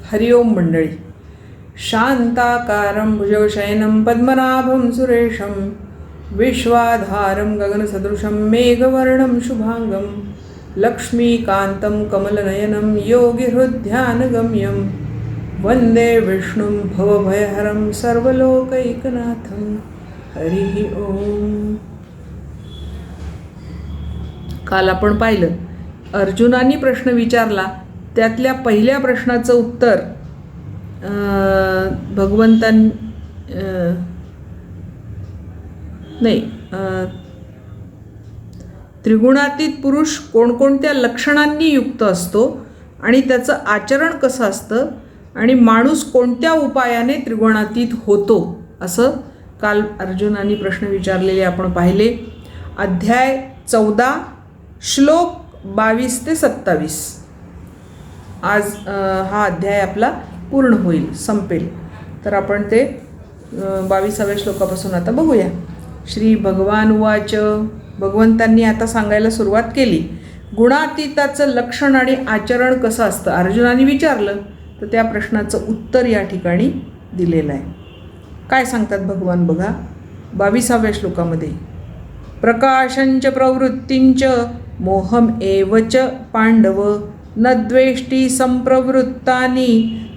हरि ओम मंडळी. शांताकारं भुजगशयनं पद्मनाभं सुरेशं विश्वाधारं गगनसदृशं मेघवर्णं शुभांगं लक्ष्मीकान्तं कमलनयनं योगिहृद्ध्यानगम्यं वन्दे विष्णुं भवभयहरं सर्वलोकैकनाथं. हरिः ओम. काल आपण पाहिलं, अर्जुनाने प्रश्न विचारला, त्यातल्या पहिल्या प्रश्नाचं उत्तर त्रिगुणातीत पुरुष कोणकोणत्या लक्षणांनी युक्त असतो आणि त्याचं आचरण कसं असतं आणि माणूस कोणत्या उपायाने त्रिगुणातीत होतो, असं काल अर्जुनाने प्रश्न विचारलेले आपण पाहिले. अध्याय 14 श्लोक 22 ते 27. आज हा अध्याय आपला पूर्ण होईल, संपेल. तर आपण ते 22व्या श्लोकापासून आता बघूया. श्री भगवान उवाच. भगवंतांनी आता सांगायला सुरुवात केली. गुणातीताचं लक्षण आणि आचरण कसं असतं अर्जुनाने विचारलं, तर त्या प्रश्नाचं उत्तर या ठिकाणी दिलेलं आहे. काय सांगतात भगवान बघा 22व्या श्लोकामध्ये. प्रकाशंच प्रवृत्तींच मोहम एवच पांडव न द्वेष्टी संप्रवृत्तानि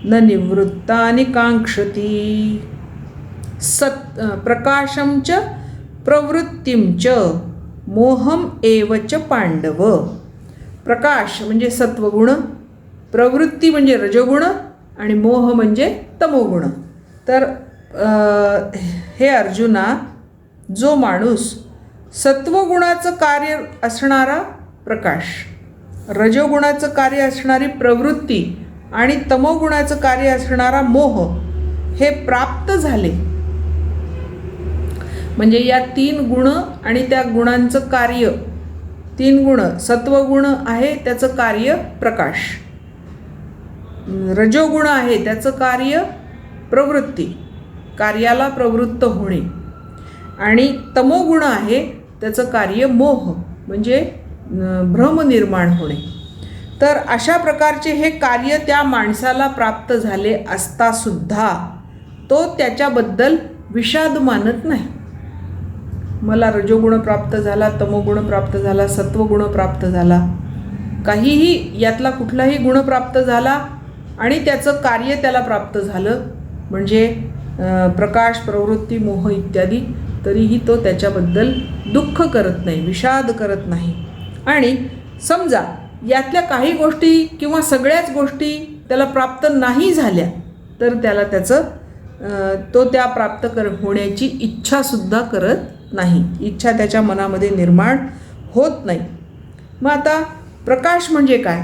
न निवृत्तानि कांक्षती. प्रकाशं च प्रवृत्तीं च मोहम एवच पांडव. प्रकाश म्हणजे सत्वगुण, प्रवृत्ती म्हणजे रजोगुण आणि मोह म्हणजे तमोगुण. तर हे अर्जुना, जो माणूस सत्वगुणाचं कार्य असणारा प्रकाश, रजोगुणाचं कार्य असणारी प्रवृत्ती आणि तमोगुणाचं कार्य असणारा मोह हे प्राप्त झाले, म्हणजे या 3 गुण आणि त्या गुणांचं कार्य, 3 गुण, सत्वगुण आहे त्याचं कार्य प्रकाश, रजोगुण आहे त्याचं कार्य प्रवृत्ती, कार्याला प्रवृत्त होणे, आणि तमोगुण आहे त्याचं कार्य मोह म्हणजे भ्रम निर्माण होणे. तर अशा प्रकारचे हे कार्य त्या माणसाला प्राप्त झाले असता सुद्धा तो त्याच्याबद्दल विषाद मानत नाही. मला रजोगुण प्राप्त झाला, तमोगुण प्राप्त झाला, सत्वगुण प्राप्त झाला, काहीही यातला कुठलाही गुण प्राप्त झाला आणि त्याचं कार्य त्याला प्राप्त झालं, म्हणजे प्रकाश, प्रवृत्ती, मोह इत्यादी, तरीही तो त्याच्याबद्दल दुःख करत नाही, विषाद करत नाही. आणि समजा यातल्या काही गोष्टी किंवा सगळ्याच गोष्टी त्याला प्राप्त नाही झाल्या, तर त्याला तो त्या प्राप्त होण्याची इच्छासुद्धा करत नाही, इच्छा त्याच्या मनामध्ये निर्माण होत नाही. मग आता प्रकाश म्हणजे काय,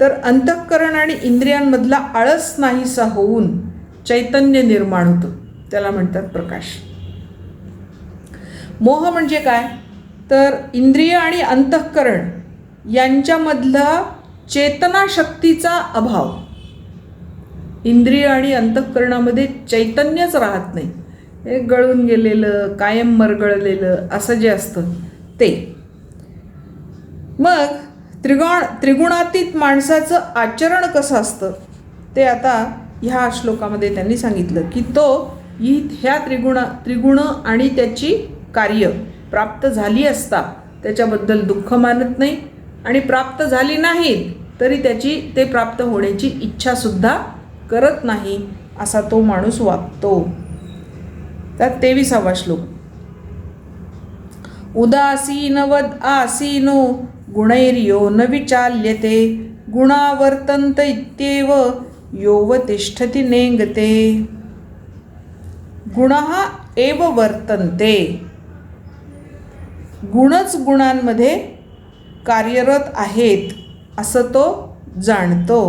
तर अंतःकरण आणि इंद्रियांमधला आळस नाहीसा होऊन चैतन्य निर्माण होतं, त्याला म्हणतात प्रकाश. मोह म्हणजे काय, तर इंद्रिय आणि अंतःकरण यांच्यामधला चेतनाशक्तीचा अभाव. इंद्रिय आणि अंतःकरणामध्ये चैतन्यच राहत नाही, हे गळून गेलेलं, कायम मरगळलेलं असं जे असतं ते. मग त्रिगुणातीत माणसाचं आचरण कसं असतं ते आता ह्या श्लोकामध्ये त्यांनी सांगितलं, की तो ह्या त्रिगुण आणि त्याची कार्य प्राप्त झाली असता त्याच्याबद्दल दुःख मानत नाही, आणि प्राप्त झाली नाहीत तरी ते प्राप्त होण्याची इच्छासुद्धा करत नाही, असा तो माणूस वागतो. तर 23वा श्लोक. उदासीनवद आसीनो गुणैर्यो न विचाल्यते गुणावर्तन्त इत्येव योवतिष्ठति नेंगते. गुणः एव वर्तन्ते. गुणच गुणांमध्ये कार्यरत आहेत असं तो जाणतो.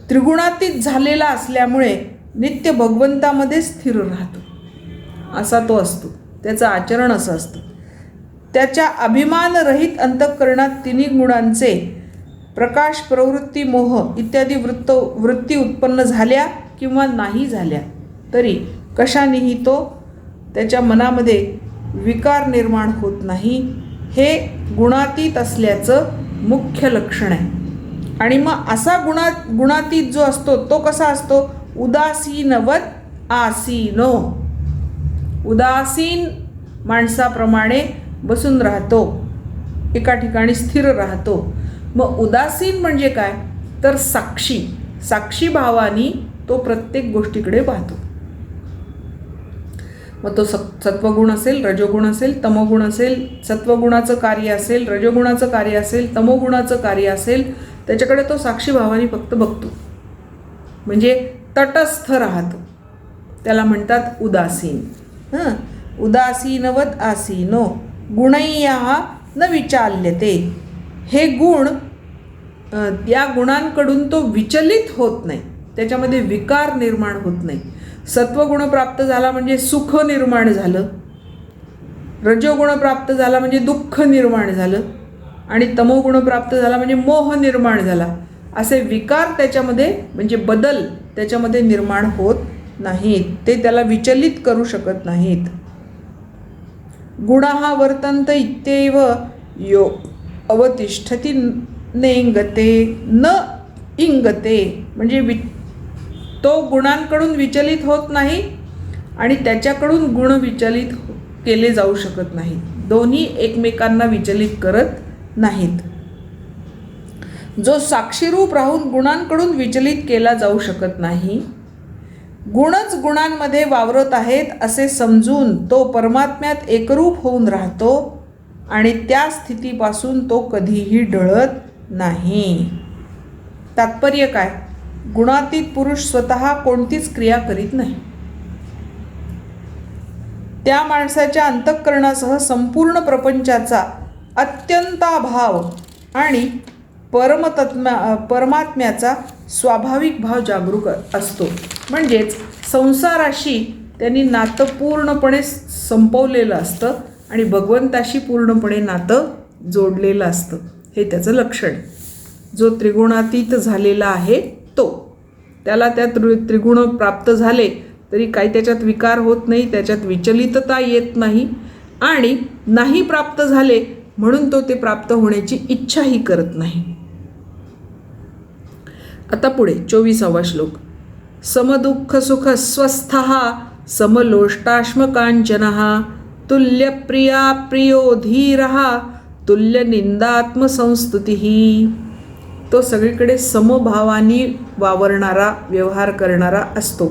त्रिगुणातीत झालेला असल्यामुळे नित्य भगवंतामध्ये स्थिर राहतो, असा तो असतो. त्याचं आचरण असं असतं. त्याच्या अभिमानरहित अंतःकरणात 3 गुणांचे प्रकाश, प्रवृत्ती, मोह इत्यादी वृत्ती उत्पन्न झाल्या किंवा नाही झाल्या तरी कशानेही तो त्याच्या मनामध्ये विकार निर्माण होत नाही. हे गुणातीत असल्याचं मुख्य लक्षण आहे. आणि मग असा गुणातीत जो असतो तो कसा असतो? उदासीनवत आसीनो. उदासीन माणसाप्रमाणे बसून राहतो, एका ठिकाणी स्थिर राहतो. मग उदासीन म्हणजे काय? तर साक्षी भावानी तो प्रत्येक गोष्टीकडे पाहतो. मग तो सत्वगुण असेल, रजोगुण असेल, तमोगुण असेल, सत्वगुणाचं कार्य असेल, रजोगुणाचं कार्य असेल, तमोगुणाचं कार्य असेल, त्याच्याकडे तो साक्षी भावानी फक्त बघतो, म्हणजे तटस्थ राहतो. त्याला म्हणतात उदासीन. उदासीनवत आसीनो गुणैः न विचाल्यते. हे गुण, या गुणांकडून तो विचलित होत नाही, त्याच्यामध्ये विकार निर्माण होत नाही. सत्वगुण प्राप्त झाला म्हणजे सुख निर्माण झालं, रजोगुण प्राप्त झाला म्हणजे दुःख निर्माण झालं, आणि तमोगुण प्राप्त झाला म्हणजे मोह निर्माण झाला. असे विकार त्याच्यामध्ये, म्हणजे बदल त्याच्यामध्ये निर्माण होत नाहीत, ते त्याला विचलित करू शकत नाहीत. गुणाः वर्तन्त इत्येव यो अवतिष्ठति नेंगते न इंगते. म्हणजे तो गुणांकडून विचलित होत नाही आणि त्याच्याकडून गुण विचलित केले जाऊ शकत नाहीत. दोन्ही एकमेकांना विचलित करत नाहीत. जो साक्षीरूप राहून गुणांकडून विचलित केला जाऊ शकत नाही, गुणच गुणांमध्ये वावरत आहेत असे समजून तो परमात्म्यात एकरूप होऊन राहतो आणि त्या स्थितीपासून तो कधीही ढळत नाही. तात्पर्य काय? गुणातीत पुरुष स्वतः कोणतीच क्रिया करीत नाही. त्या माणसाच्या अंतःकरणासह संपूर्ण प्रपंचाचा अत्यंताभाव आणि परमात्म्याचा स्वाभाविक भाव जागरूक असतो. म्हणजेच संसाराशी त्यांनी नातं पूर्णपणे संपवलेलं असतं आणि भगवंताशी पूर्णपणे नातं जोडलेलं असतं. हे त्याचं लक्षण. जो त्रिगुणातीत झालेला आहे तो, त्याला त्या त्रिगुण प्राप्त झाले तरी काही त्याच्यात विकार होत नाही, त्याच्यात विचलितता येत नाही, आणि नाही प्राप्त झाले म्हणून तो ते प्राप्त होण्याची इच्छाही करत नाही. आता पुढे 24वा श्लोक. समदुःख सुख स्वस्थः समलोष्टाश्मकांचनः तुल्यप्रिया प्रियो धीरः तुल्यनिंदात्मसंस्तुतिः. तो सगळीकडे समभावानी वावरणारा, व्यवहार करणारा असतो.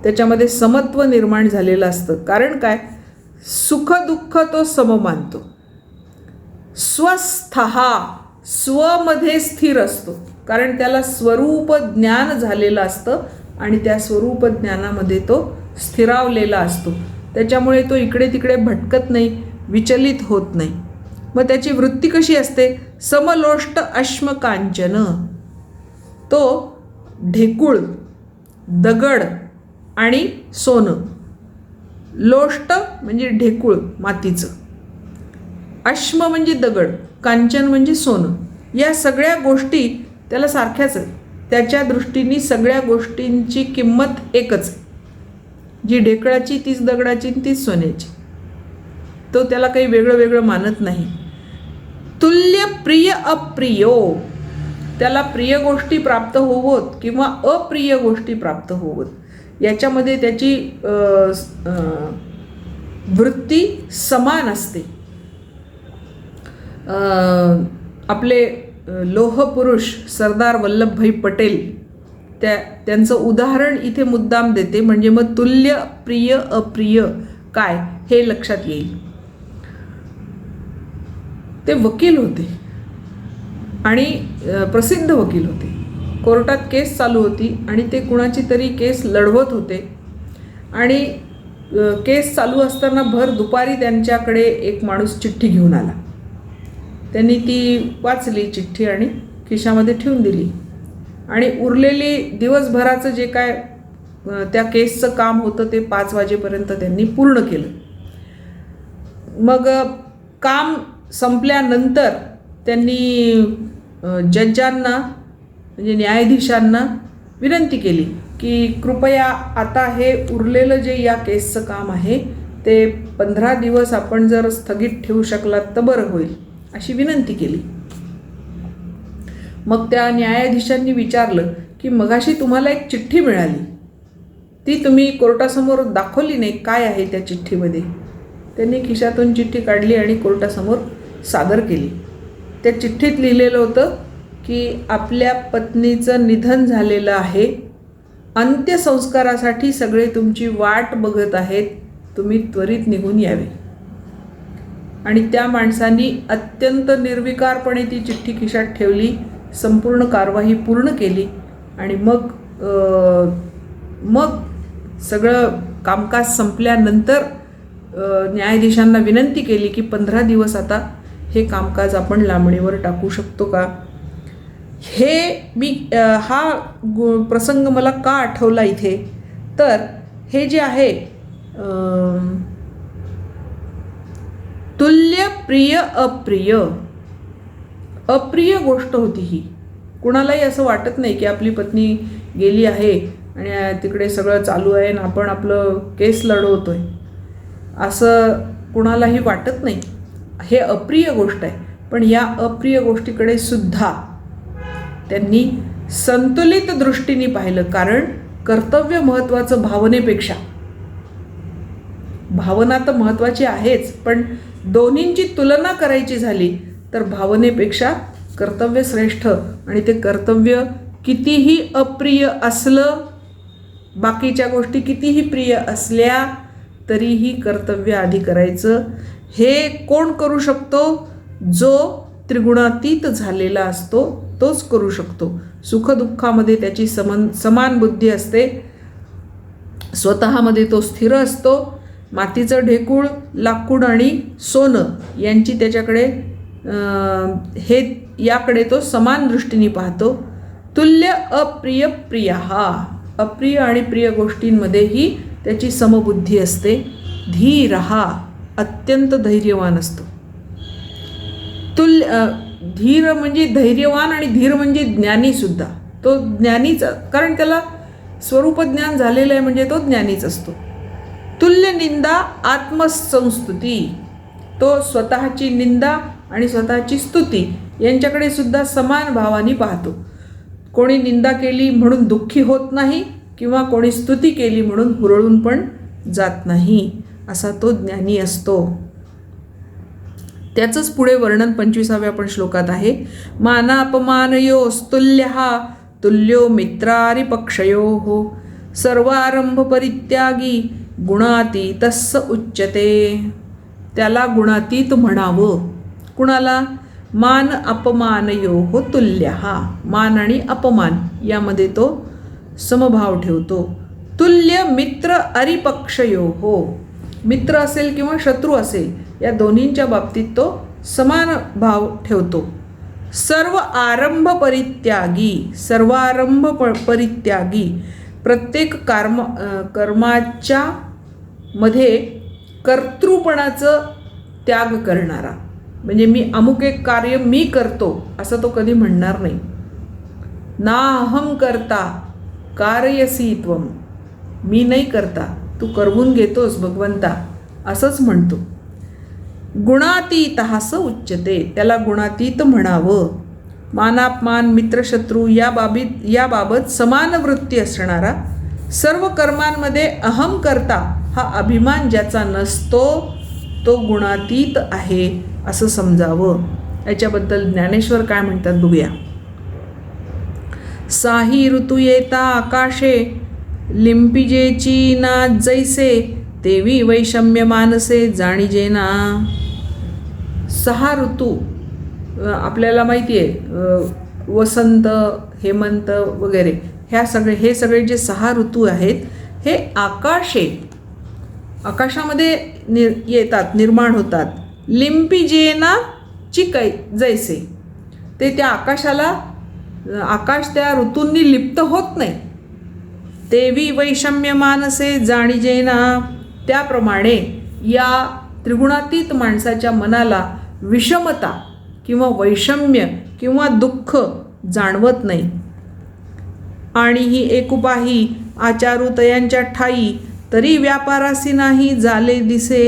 त्याच्यामध्ये समत्व निर्माण झालेलं असतं. कारण काय? सुख दुःख तो सम मानतो. स्वस्थः, स्वमध्ये स्थिर असतो, कारण त्याला स्वरूप ज्ञान झालेलं असतं आणि त्या स्वरूप ज्ञानामध्ये तो स्थिरावलेला असतो. त्याच्यामुळे तो इकडे तिकडे भटकत नाही, विचलित होत नाही. मग त्याची वृत्ती कशी असते? समलोष्ट अश्मकांचन. तो ढेकूळ, दगड आणि सोनं. लोष्ट म्हणजे ढेकूळ मातीचं, अश्म म्हणजे दगड, कांचन म्हणजे सोनं. या सगळ्या गोष्टी त्याला सारख्याच आहेत. त्याच्या दृष्टीने सगळ्या गोष्टींची किंमत एकच, जी ढेकळाची तीच दगडाची तीच सोन्याची. तो त्याला काही वेगळं वेगळं मानत नाही. तुल्य प्रिय अप्रियो. त्याला प्रिय गोष्टी प्राप्त होवोत किंवा अप्रिय गोष्टी प्राप्त होवोत, याच्यामध्ये त्याची वृत्ती समान असते. आपले लोहपुरुष सरदार वल्लभभाई पटेल त्यांचं उदाहरण इथे मुद्दाम देते, म्हणजे मग तुल्य प्रिय अप्रिय काय हे लक्षात येईल. ते वकील होते आणि प्रसिद्ध वकील होते. कोर्टात केस चालू होती आणि ते कुणाची तरी केस लढवत होते. आणि केस चालू असताना भर दुपारी त्यांच्याकडे एक माणूस चिठ्ठी घेऊन आला. त्यांनी ती वाचली चिठ्ठी आणि खिशामध्ये ठेवून दिली. आणि उरलेली दिवसभराचं जे काय त्या केसचं काम होतं ते 5 वाजेपर्यंत त्यांनी पूर्ण केलं. मग काम संपल्यानंतर त्यांनी जजांना म्हणजे न्यायाधीशांना विनंती केली की कृपया आता हे उरलेलं जे या केसचं काम आहे ते 15 दिवस आपण जर स्थगित ठेवू शकलात तर बरं होईल, अशी विनंती केली. मग त्या न्यायाधीशांनी विचारलं की मगाशी तुम्हाला एक चिठ्ठी मिळाली, ती तुम्ही कोर्टासमोर दाखवली नाही, काय आहे त्या चिठ्ठीमध्ये? त्यांनी खिशातून चिठ्ठी काढली आणि कोर्टासमोर सादर केली. त्या चिठ्ठीत लिहिलेलं होतं की आपल्या पत्नीचं निधन झालेलं आहे, अंत्यसंस्कारासाठी सगळे तुमची वाट बघत आहेत, तुम्ही त्वरित निघून यावे. आणि त्या माणसांनी अत्यंत निर्विकारपणे ती चिठ्ठी खिशात ठेवली, संपूर्ण कारवाई पूर्ण केली आणि मग सगळं कामकाज संपल्यानंतर न्यायाधीशांना विनंती केली की 15 दिवस आता हे कामकाज आपण लांबणीवर टाकू शकतो का? हा प्रसंग मला का आठवला इथे, तर हे जे आहे तुल्य प्रिय अप्रिय, अप्रिय गोष्ट होती ही. कुणालाही असं वाटत नाही की आपली पत्नी गेली आहे आणि तिकडे सगळं चालू आहे आणि आपण आपलं केस लढवतोय, असं कुणालाही वाटत नाही. हे अप्रिय गोष्ट आहे. पण या अप्रिय गोष्टीकडे सुद्धा त्यांनी संतुलित दृष्टीने पाहिलं, कारण कर्तव्य महत्त्वाचं भावनेपेक्षा. भावना तर महत्त्वाची आहेच, पण दोन्हींची तुलना करायची झाली तर भावनेपेक्षा कर्तव्य श्रेष्ठ. आणि ते कर्तव्य कितीही अप्रिय असलं, बाकीच्या गोष्टी कितीही प्रिय असल्या तरीही कर्तव्य आधी करायचं. हे कोण करू शकतो? जो त्रिगुणातीत झालेला असतो तोच करू शकतो. सुखदुःखामध्ये त्याची समान बुद्धी असते, स्वतःमध्ये तो स्थिर असतो. मातीचं ढेकूळ, लाकूड आणि सोनं यांची त्याच्याकडे याकडे तो समान दृष्टीने पाहतो. तुल्य अप्रिय प्रिय, अप्रिय आणि प्रिय गोष्टींमध्येही त्याची समबुद्धी असते. धीर अत्यंत धैर्यवान असतो. धीर म्हणजे धैर्यवान आणि धीर म्हणजे ज्ञानीसुद्धा. तो ज्ञानीच, कारण त्याला स्वरूपज्ञान झालेलं आहे म्हणजे तो ज्ञानीच असतो. तुल्य निंदा आत्मसंस्तुती, तो स्वतःची निंदा आणि स्वतःची स्तुती यांच्याकडे सुद्धा समान भावाने पाहतो. कोणी निंदा केली म्हणून दुःखी होत नाही किंवा कोणी स्तुती केली म्हणून हुरळून पण जात नाही, असा तो ज्ञानी असतो. त्याचंच पुढे वर्णन 25व्या पण श्लोकात आहे. मानापमानयोस्तुल्यः तुल्यो मित्रारिपक्षयोः सर्वारंभ परित्यागी गुणातीतस्स उच्यते. त्याला गुणातीत म्हणावं. कुणाला? मान अपमानयोः तुल्यः, मान आणि अपमान यामध्ये तो समभाव ठेवतो. तुल्य मित्र अरिपक्षयोः, मित्र असेल किंवा शत्रू असेल या दोन्हींच्या बाबतीत तो समान भाव ठेवतो. सर्व आरंभ परित्यागी, सर्वारंभ परित्यागी, प्रत्येक कर्माच्या मध्ये कर्तृपणाचं त्याग करणारा. म्हणजे मी अमुक एक कार्य मी करतो असं तो कधी म्हणणार नाही. नाहम करता कार्यसी त्वम, मी नाही करता, तू करवून घेतोस भगवंता, असंच म्हणतो. गुणातीतः उच्यते, त्याला गुणातीत म्हणावं. मानापमान मित्रशत्रू याबाबत समान वृत्ती असणारा, सर्व कर्मांमध्ये अहम करता हा अभिमान ज्याचा नसतो तो गुणातीत आहे असं समजावं. याच्याबद्दल ज्ञानेश्वर काय म्हणतात बघूया. साही ऋतू येता आकाशे लिंपिजेची ना जैसे तेवी वैषम्य मानसे जाणीजेना. 6 ऋतू आपल्याला माहिती आहे, वसंत, हेमंत वगैरे हे सगळे जे 6 ऋतू आहेत हे आकाशामध्ये येतात, निर्माण होतात. लिंपिजेना चिकै जैसे, ते त्या आकाश त्या ऋतूंनी लिप्त होत नाही. तेवी वैषम्य मानसे जाणीजेना, त्याप्रमाणे या त्रिगुणातीत माणसाच्या मनाला विषमता किंवा वैषम्य किंवा दुःख जाणवत नाही. आणि ही एकुपाही आचारुतयांच्या ठाई तरी व्यापारासी नाही झाले दिसे.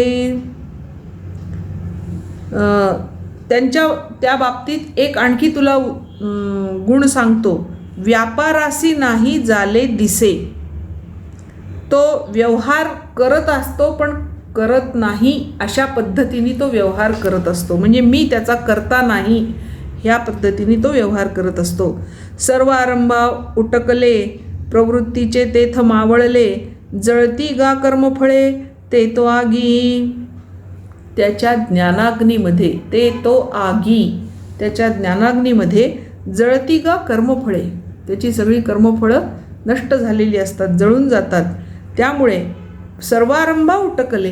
त्या बाबतीत एक आणखी तुला गुण सांगतो, व्यापारासी नाही जाले दिसे. तो व्यवहार करत असतो पण करत नाही अशा पद्धतीने तो व्यवहार करत असतो. म्हणजे मी त्याचा करता नाही ह्या पद्धतीने तो व्यवहार करत असतो. सर्व आरंभा उटकले प्रवृत्तीचे तेथ मावळले, जळती गा कर्मफळे ते तो आगी. त्याच्या ज्ञानाग्नीमध्ये ते तो आगी, त्याच्या ज्ञानाग्नीमध्ये जळती गा कर्मफळे, त्याची सगळी कर्मफळं नष्ट झालेली असतात, जळून जातात. त्यामुळे सर्वारंभा उटकले,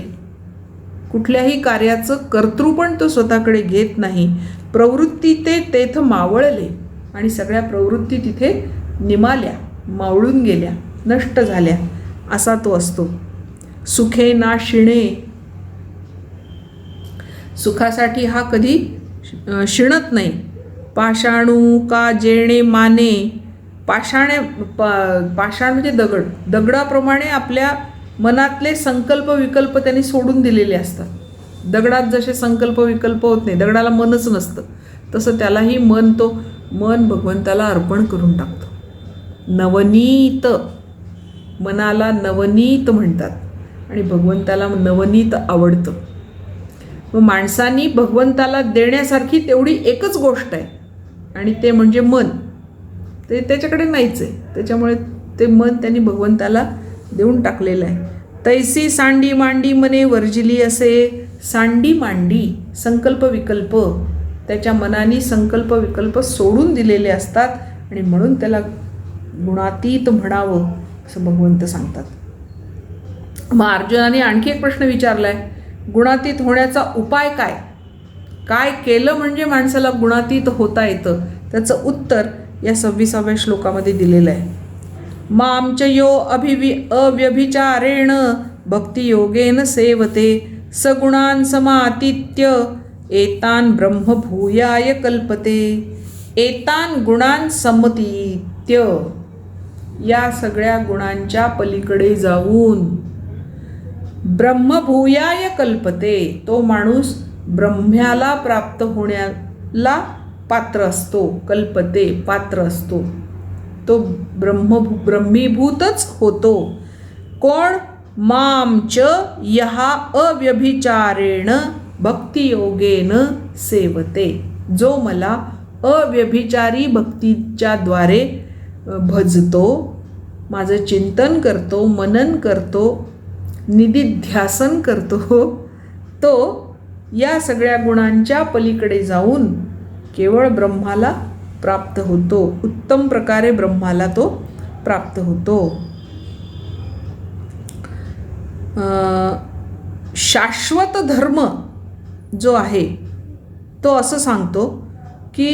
कुठल्याही कार्याचं कर्तृपण तो स्वतःकडे घेत नाही. प्रवृत्ती ते तेथ मावळले, आणि सगळ्या प्रवृत्ती तिथे निमाल्या, मावळून गेल्या, नष्ट झाल्या, असा तो असतो. सुखे ना शिणे, सुखासाठी हा कधी शिणत नाही. पाषाणू का जेणे माने, पाषाण म्हणजे दगड, दगडाप्रमाणे आपल्या मनातले संकल्प विकल्प त्यांनी सोडून दिलेले असतात. दगडात जसे संकल्प विकल्प होत नाही, दगडाला मनच नसतं, तसं त्यालाही मन भगवंताला अर्पण करून टाकतो. नवनीत, मनाला नवनीत म्हणतात आणि भगवंताला नवनीत आवडतं. मग माणसांनी भगवंताला देण्यासारखी तेवढी एकच गोष्ट आहे आणि ते म्हणजे मन. ते त्याच्याकडे नाहीच आहे, त्याच्यामुळे ते मन त्यांनी भगवंताला देऊन टाकलेलं आहे. तैसी सांडी मांडी मने वर्जिली असे, सांडी मांडी संकल्प विकल्प, त्याच्या मनाने संकल्प विकल्प सोडून दिलेले असतात आणि म्हणून त्याला गुणातीत म्हणावं असं भगवंत सांगतात. मग अर्जुनाने आणखी एक प्रश्न विचारला आहे, गुणातीत होण्याचा उपाय काय? काय केलं म्हणजे माणसाला गुणातीत होता येतं? त्याचं उत्तर या 26व्या श्लोकामध्ये दिलेलं आहे. मामचयो अव्यभिचारेण भक्तियोगेन सेवते, सगुणान समातीत्य एतान ब्रह्मभूयाय कल्पते. एतान गुणान समतीत्य, या सगळ्या गुणांच्या पलीकडे जाऊन ब्रह्मभूयाय कल्पते, तो माणूस ब्रह्म्याला प्राप्त होण्याला पात्र असतो. कल्पते, पात्र असतो, तो ब्रह्मीभूतच होतो. कोण? मामच यहा अव्यभिचारेण भक्तियोगेन सेवते, जो मला अव्यभिचारी भक्तीच्या द्वारे भजतो, माझं चिंतन करतो, मनन करतो, निधिध्यासन करतो, तो या सगळ्या गुणांच्या पलीकडे जाऊन केवळ ब्रह्माला प्राप्त होतो. उत्तम प्रकारे ब्रह्माला तो प्राप्त होतो. शाश्वत धर्म जो आहे तो असं सांगतो की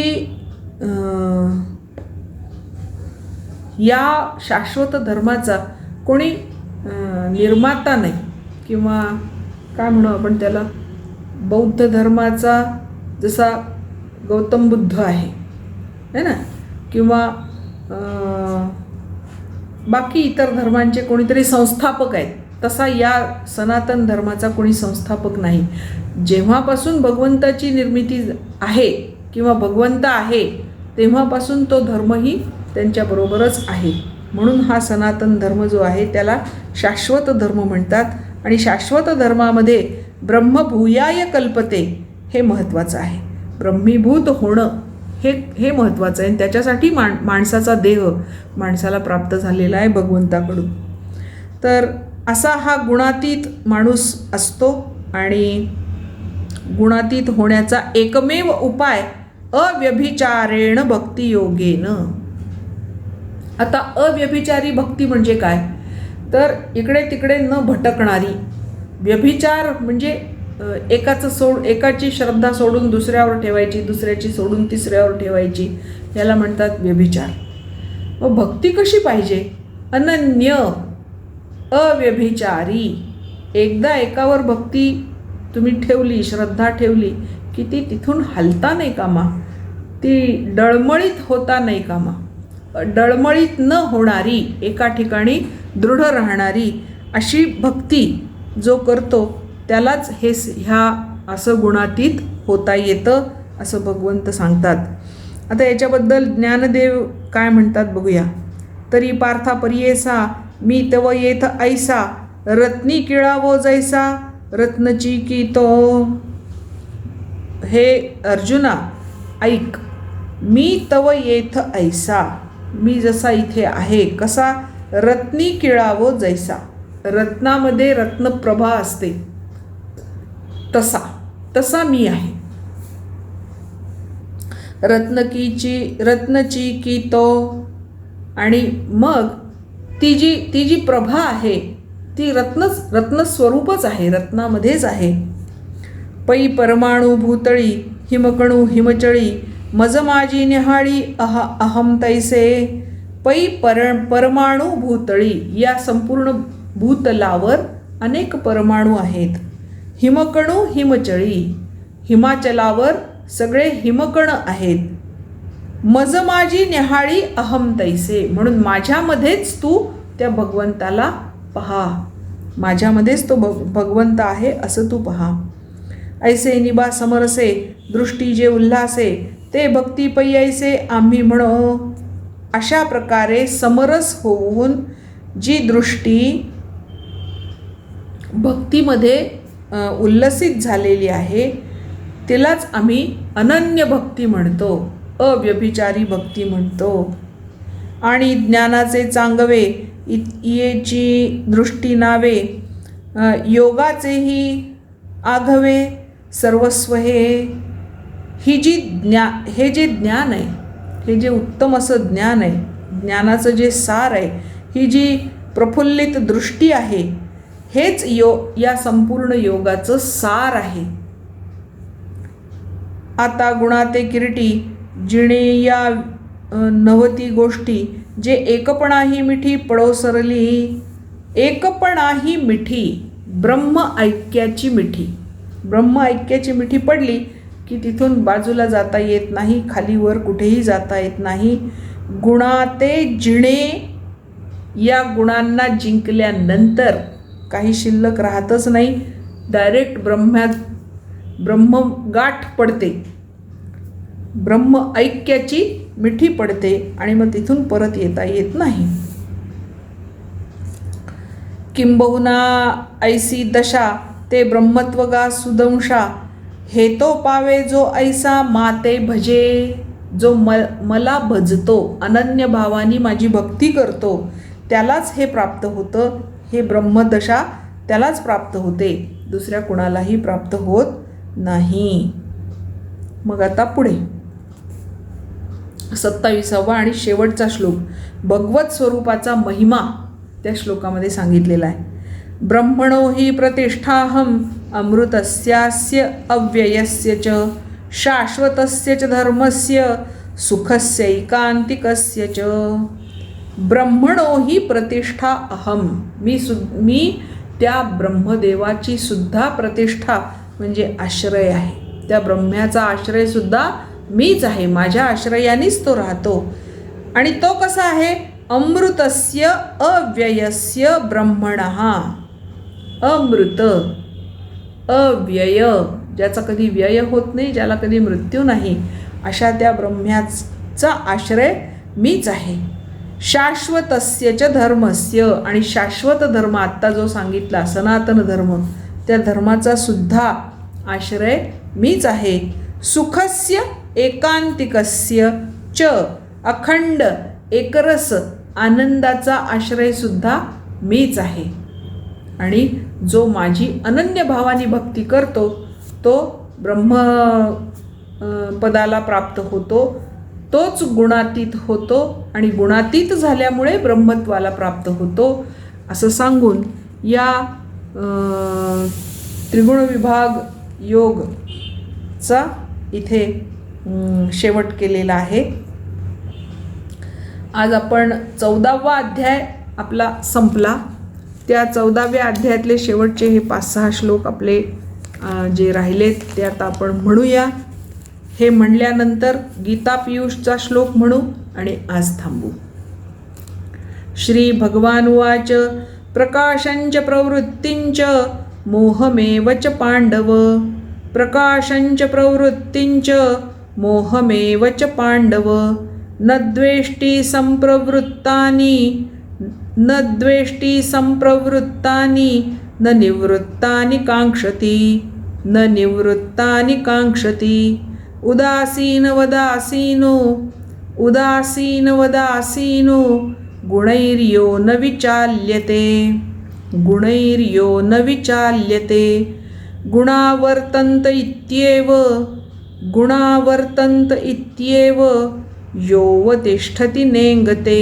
या शाश्वत धर्माचा कोणी निर्माता नाही, किंवा काय म्हणू आपण त्याला, बौद्ध धर्माचा जसा गौतम बुद्ध आहे ना, किंवा बाकी इतर धर्मांचे कोणीतरी संस्थापक आहेत, तसा या सनातन धर्माचा कोणी संस्थापक नाही. जेव्हापासून भगवंताची निर्मिती आहे किंवा भगवंत आहे तेव्हापासून तो धर्मही त्यांच्याबरोबरच आहे. म्हणून हा सनातन धर्म जो आहे त्याला शाश्वत धर्म म्हणतात. आणि शाश्वत धर्मामध्ये ब्रह्मभूयाय कल्पते हे महत्त्वाचं आहे. ब्रह्मीभूत होणं हे महत्त्वाचं आहे. आणि त्याच्यासाठी माणसाचा देह माणसाला प्राप्त झालेला आहे भगवंताकडून. तर असा हा गुणातीत माणूस असतो. आणि गुणातीत होण्याचा एकमेव उपाय अव्यभिचारेण भक्तियोगेन. आता अव्यभिचारी भक्ती म्हणजे काय? तर इकडे तिकडे न भटकणारी. व्यभिचार म्हणजे एकाची श्रद्धा सोडून दुसऱ्यावर ठेवायची, दुसऱ्याची सोडून तिसऱ्यावर ठेवायची, याला म्हणतात व्यभिचार. मग भक्ती कशी पाहिजे? अनन्य अव्यभिचारी. एकदा एकावर भक्ती तुम्ही ठेवली, श्रद्धा ठेवली की ती तिथून हलता नाही कामा, ती डळमळीत होता नाही कामा. डळमळीत न होणारी, एका ठिकाणी दृढ राहणारी अशी भक्ती जो करतो त्यालाच ह्या असं गुणातीत होता येतं असं भगवंत सांगतात. आता याच्याबद्दल ज्ञानदेव काय म्हणतात बघूया. तरी पार्था परियेसा मी तव येथ ऐसा, रत्नी किळावो जैसा रत्नची की तो. हे अर्जुना ऐक, मी तव येथ ऐसा, मी जसा इथे आहे कसा, रत्नी किळावो जैसा, रत्नामध्ये रत्नप्रभा असते तसा तसा मी आहे. रत्नची की तो. आणि मग ती जी प्रभा आहे ती रत्नस्वरूपच आहे, रत्नामध्येच आहे. पै परमाणू भूतळी हिमकणू हिमचळी, मज माझी निहाळी अहम तैसे. पै परमाणू भूतळी, या संपूर्ण भूतलावर अनेक परमाणू आहेत. हिमकणू हिमचळी, हिमाचलावर सगळे हिमकण आहेत. मज माझी निहाळी अहम तैसे, म्हणून माझ्यामध्येच तू त्या भगवंताला पहा, माझ्यामध्येच तो भगवंत आहे असं तू पहा. ऐसे निबा समरसे दृष्टी जे उल्हासे, ते भक्ती पै ऐसे आम्ही म्हणो. अशा प्रकारे समरस होऊन जी दृष्टी भक्तीमध्ये उल्लसित झालेली आहे तिलाच आम्ही अनन्य भक्ती म्हणतो, अव्यभिचारी भक्ती म्हणतो. आणि ज्ञानाचे चांगवे येची दृष्टी नावे, योगाचेही आघवे सर्वस्व हे. हे जे ज्ञान आहे, हे जे उत्तम असं ज्ञान आहे, ज्ञानाचं जे सार आहे, ही जी प्रफुल्लित दृष्टी आहे, हेच या संपूर्ण योगाचं सार आहे. आता गुणाते किरीटी जिणे या नवती गोष्टी, जे एकपणाही मिठी पडो सरली. एकपणाही मिठी, ब्रह्म ऐक्याची मिठी. ब्रह्म ऐक्याची मिठी पडली की तिथून बाजूला जाता येत नाही, खाली वर कुठेही जाता येत नाही. गुणाते जिणे, या गुणांना जिंकल्यानंतर काही शिल्लक राहतच नाही, डायरेक्ट ब्रह्मगाठ पडते, ब्रह्म ऐक्याची मिठी पडते आणि मग तिथून परत येता येत नाही. किंबहुना ऐसी दशा ते ब्रह्मत्वगा सुदंशा, हे तो पावे जो ऐसा माते भजे. जो मला भजतो, अनन्य भावानी माझी भक्ती करतो, त्यालाच हे प्राप्त होतं. हे ब्रह्मदशा त्यालाच प्राप्त होते, दुसऱ्या कुणालाही प्राप्त होत नाही. मग आता पुढे 27वा आणि शेवटचा श्लोक, भगवत स्वरूपाचा महिमा त्या श्लोकामध्ये सांगितलेला आहे. ब्रह्मणो हि प्रतिष्ठाहम अमृतस्यास्य अव्ययस्य च, शाश्वतस्य च धर्मस्य सुखस्यैकान्तिकस्य च. ब्रह्मणो हि प्रतिष्ठा अहम, मी त्या ब्रह्मदेवाची सुद्धा प्रतिष्ठा म्हणजे आश्रय आहे. त्या ब्रह्म्याचा आश्रय सुद्धा मीच आहे, माझ्या आश्रयानेच तो राहतो. आणि तो कसा आहे, अमृतस्य अव्ययस्य ब्रह्मणः. अमृत, अव्यय, ज्याचा कधी व्यय होत नाही, ज्याला कधी मृत्यू नाही, अशा त्या ब्रह्म्याचा आश्रय मीच आहे. शाश्वतस्य च धर्मस्य, आणि शाश्वत धर्म आत्ता जो सांगितला सनातन धर्म, त्या धर्माचा सुद्धा आश्रय मीच आहे. सुखस्य एकांतिकस्य च, अखंड एकरस आनंदाचा आश्रय सुद्धा मीच आहे. आणि जो माझी अनन्य भावाने भक्ती करतो तो ब्रह्म पदाला प्राप्त होतो, तोच गुणातीत होतो आणि गुणातीत झाल्यामुळे ब्रह्मत्वाला प्राप्त होतो. असं सांगून या त्रिगुण विभाग योगचा इथे शेवट केलेला आहे. आज आपण 14वा अध्याय आपला संपला. त्या 14व्या अध्यायातले शेवटचे हे 5-6 श्लोक आपले जे राहिलेत ते आता आपण म्हणूया. हे म्हणल्यानंतर गीता पियुषचा श्लोक म्हणू आणि आज थांबू. श्री भगवान उवाच, प्रकाशंच प्रवृत्तिंच मोहमेव च पांडव, प्रकाशंच प्रवृत्तिंच मोहमेव च पाण्डव न द्वेष्टि सम्प्रवृत्तानि न निवृत्तानि काङ्क्षति उदासीनवदासीनो गुणैर्यो न विचाल्यते गुणावर्तन्त इत्येव योऽवतिष्ठति नेङ्गते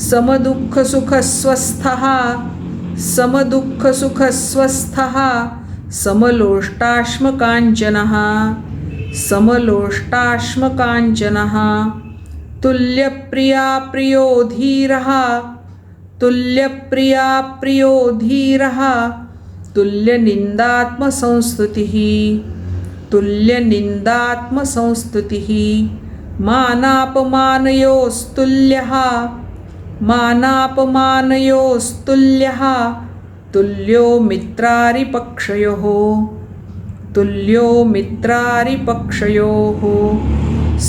समदुःखसुखस्वस्थः समलोष्टाश्मकाञ्चनः तुल्यप्रिया प्रियो धीरः तुल्यनिन्दात्मसंस्तुतिः मानापमानयोस्तुल्यः तुल्यो मित्रारिपक्षयोः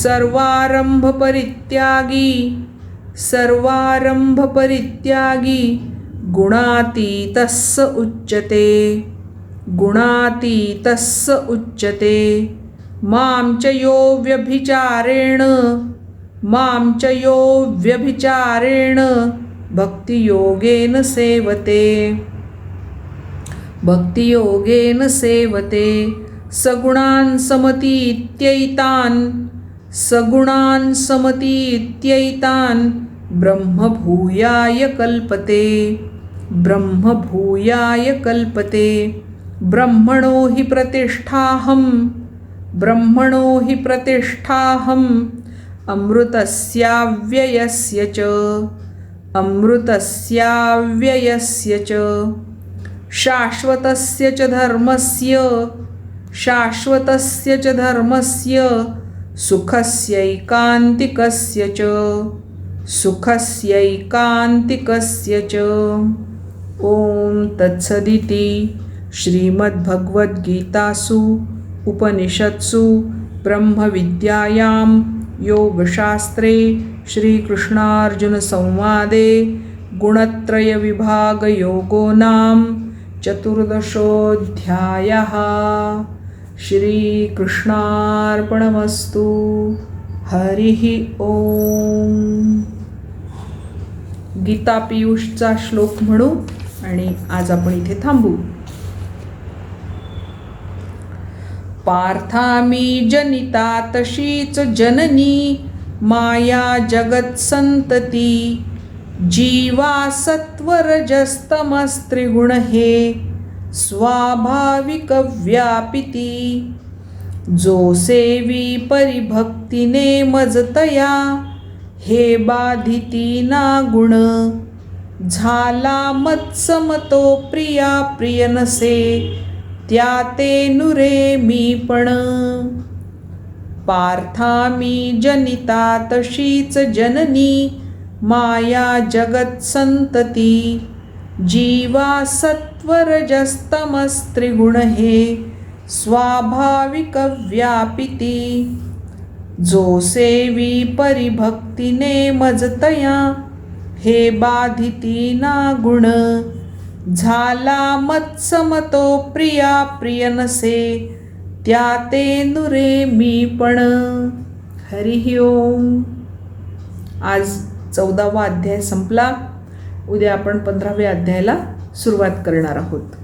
सर्वारम्भपरित्यागी गुणातीतः स उच्यते मां च यो व्यभिचारेण भक्तियोगेन सेवते सगुणान् समतीत्यैतान् ब्रह्मभूयाय कल्पते ब्रह्मणो हि प्रतिष्ठाहम् अमृतस्याव्ययस्य च शाश्वतस्य च धर्मस्य सुखस्यैकान्तिकस्य च ॐ तत्सदिति श्रीमद्भगवद्गीतासु उपनिषत्सु ब्रह्मविद्यायां योगशास्त्रे श्रीकृष्णार्जुनसंवादे गुणत्रयविभागयोगो नाम 14. श्रीकृष्णार्पणमस्तु. हरिः ओम. गीता पीयूषचा श्लोक म्हणू आणि आज आपण इथे थांबू. पार्थामी जनिता तशीच जननी माया जगत्संतती जीवा सत्वरजस्तमस्त्रिगुण हे स्वाभाविक व्यापिती जो सेवी परिभक्तीने मजतया हे बाधिती ना गुण झाला मत्समतो प्रिया प्रिय नसे त्या ते नुरे मी पण. पार्थामी जनिता तशीच जननी माया जगत संतती जीवा सत्वरजस्तमस्त्रिगुण हे स्वाभाविक व्यापिती जो सेवी परिभक्तीने मजतया हे बाधिती ना गुण झाला मत्समतो प्रिया प्रिय नसे त्या ते नुरे मी पण. हरिः ओम. आज 14वा अध्याय संपला. उद्या आपण 15व्या अध्यायाला सुरुवात करणार आहोत.